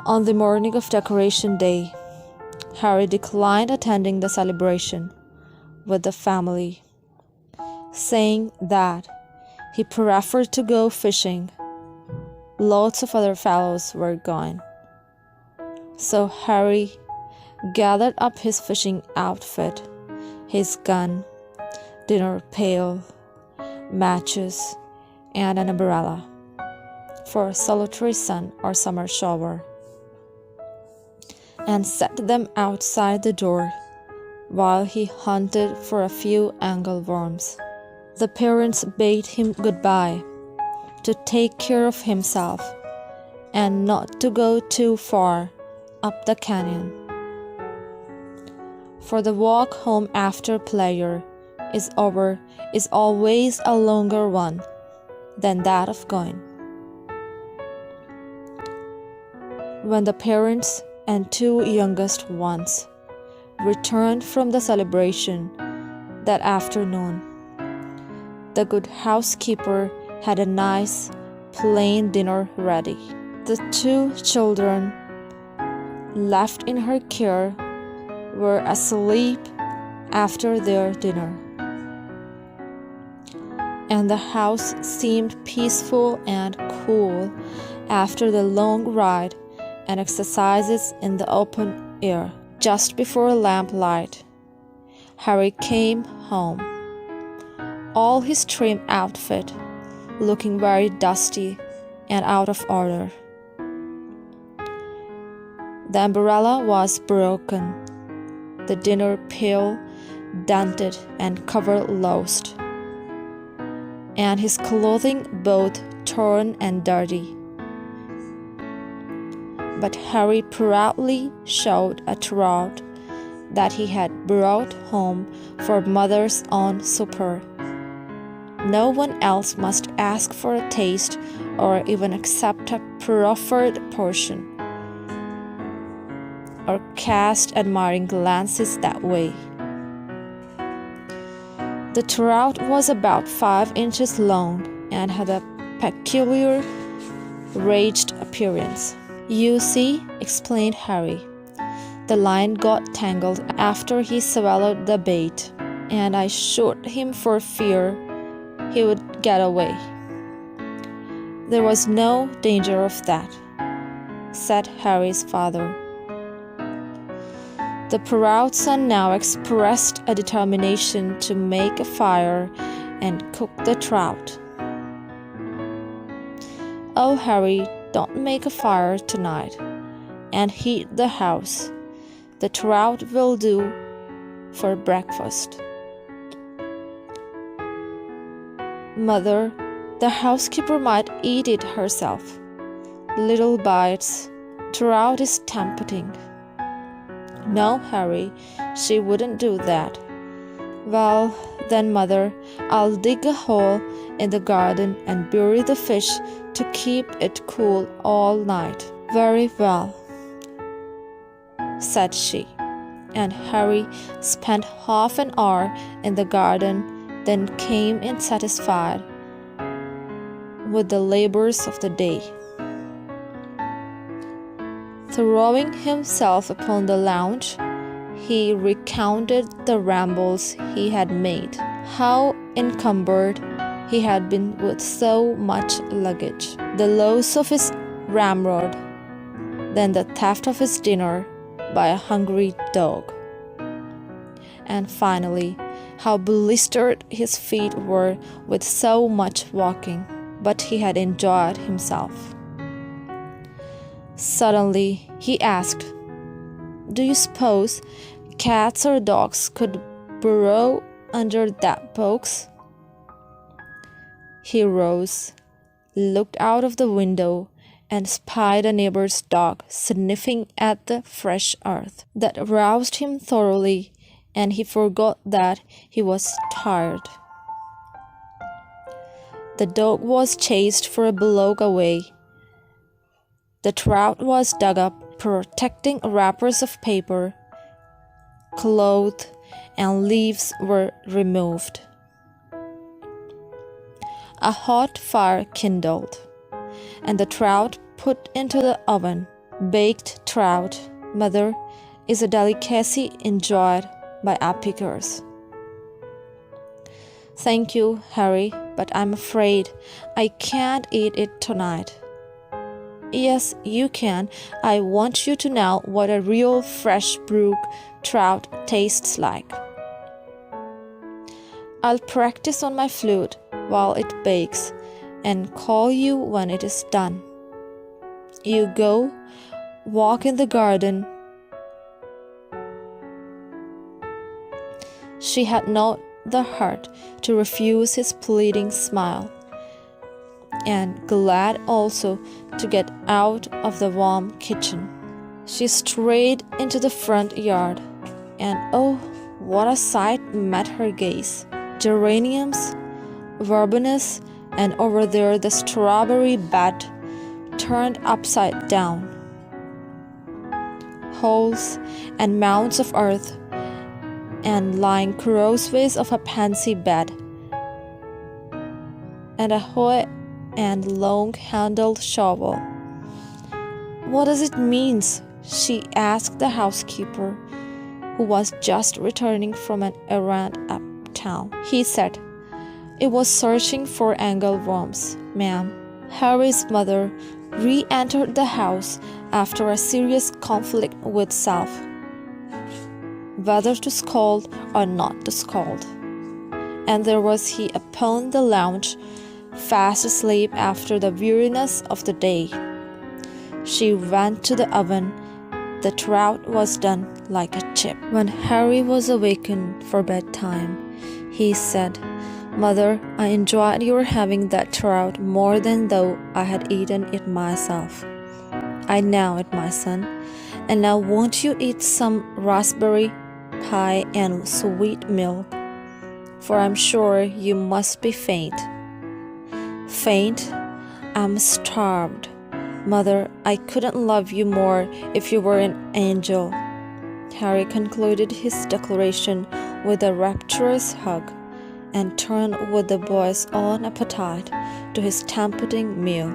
On the morning of Decoration Day, Harry declined attending the celebration with the family, saying that he preferred to go fishing. Lots of other fellows were going. So Harry gathered up his fishing outfit, his gun, dinner pail, matches, and an umbrella for a solitary sun or summer shower, and set them outside the door while he hunted for a few angleworms. The parents bade him goodbye, to take care of himself and not to go too far up the canyon. For the walk home after prayer is over is always a longer one than that of going. When the parents and two youngest ones returned from the celebration that afternoon, the good housekeeper had a nice, plain dinner ready. The two children left in her care were asleep after their dinner, and the house seemed peaceful and cool after the long ride and exercises in the open air. Just before lamplight, Harry came home, all his trim outfit looking very dusty and out of order. The umbrella was broken, the dinner pail dented and cover lost, and his clothing both torn and dirty. But Harry proudly showed a trout that he had brought home for Mother's own supper. No one else must ask for a taste or even accept a proffered portion, or cast admiring glances that way. The trout was about 5 inches long and had a peculiar ridged appearance. "You see," explained Harry, "the line got tangled after he swallowed the bait, and I shot him for fear he would get away." "There was no danger of that," said Harry's father. The proud son now expressed a determination to make a fire and cook the trout. "Oh, Harry, don't make a fire tonight and heat the house. The trout will do for breakfast." "Mother, the housekeeper might eat it herself. Little bites. Trout is tempting." "No, Harry, she wouldn't do that." "Well, then, Mother, I'll dig a hole in the garden and bury the fish to keep it cool all night." "Very well," said she, and Harry spent half an hour in the garden, then came in satisfied with the labors of the day. Throwing himself upon the lounge, he recounted the rambles he had made, how encumbered he had been with so much luggage, the loss of his ramrod, then the theft of his dinner by a hungry dog, and finally how blistered his feet were with so much walking, but he had enjoyed himself. Suddenly he asked, "Do you suppose cats or dogs could burrow under that box?" He rose, looked out of the window, and spied a neighbor's dog sniffing at the fresh earth. That roused him thoroughly, and he forgot that he was tired. The dog was chased for a block away. The trout was dug up, protecting wrappers of paper, cloth, and leaves were removed. A hot fire kindled, and the trout put into the oven. Baked trout, mother, is a delicacy enjoyed by epicures. Thank you, Harry, but I'm afraid I can't eat it tonight. Yes, you can. I want you to know what a real fresh brook trout tastes like. I'll practice on my flute while it bakes and call you when it is done. You go, walk in the garden. She had not the heart to refuse his pleading smile, and glad also to get out of the warm kitchen. She strayed into the front yard, and oh, what a sight met her gaze! Geraniums, verbenas, and over there the strawberry bed turned upside down. Holes and mounds of earth, and lying crossways of a pansy bed, and a hoe and long-handled shovel. What does it mean? She asked the housekeeper, who was just returning from an errand uptown. He said, "It was searching for angleworms, ma'am." Harry's mother re-entered the house after a serious conflict with self, whether to scold or not to scold. And there was he upon the lounge, fast asleep after the weariness of the day. She went to the oven. The trout was done like a chip. When Harry was awakened for bedtime, he said, "Mother, I enjoyed your having that trout more than though I had eaten it myself." "I know it, my son. And now won't you eat some raspberry pie and sweet milk? For I'm sure you must be faint." "Faint? I'm starved. Mother, I couldn't love you more if you were an angel." Harry concluded his declaration with a rapturous hug, and turned with the boy's own appetite to his tempting meal.